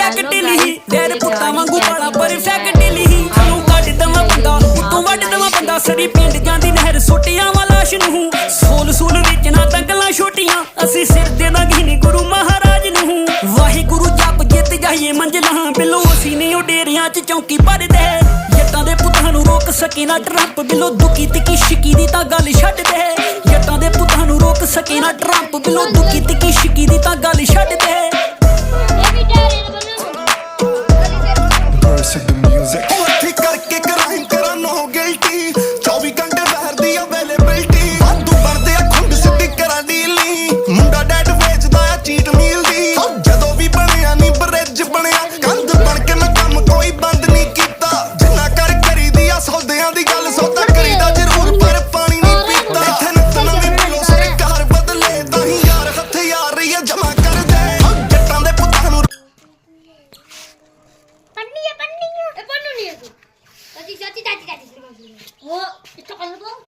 perfect ली तेरे पुत्ता वांगू बड़ा परफेक्ट ली तू कट दवा बंदा तू वड दवा बंदा सड़ी पिंड जांदी नहर सुटियां वाला लाश नूं सोल सूल विच ना तंगलां छोटियां असी सिर दे दा गिनी गुरु महाराज नूं वाहिगुरु जप जित जाइए मंजिलां बिलो असी नहीं उडेरियां च चौकी भरदे जट्टां दे पुत्तां नूं रोक सके ना ट्रंप बिलो दुखी तिकी शिकी दी तां गल छड्ड दे जट्टां दे पुत्तां नूं रोक सके ना ट्रंप बिलो दुखी तिकी शिकी दी तां गल छड्ड दे करके क्राइम करा नो गिल्टी 24 घंटे बहर दी अवेलेबिलिटी वादू बनदे आ खुंड सिद्धी करा डीली मुंडा डैड वेचदा आ चीट मील दी जदों भी बनया नी ब्रिज बनया कंध बन के मैं काम कोई बंद नहीं कीता जिन्ना कर करी दी आ सौदियां दी गल सौदा करीदा जरूर पर पानी नहीं पीता इत्थे नतना भी मिलो सरकार बदले ताही यार हथियार रही है जमा कर दे जट्टां दे पुत्तां नूं पन्नी है पन्नी है पन्नू नहीं है तू चाची चाची चाची चाची वो इसको कर लो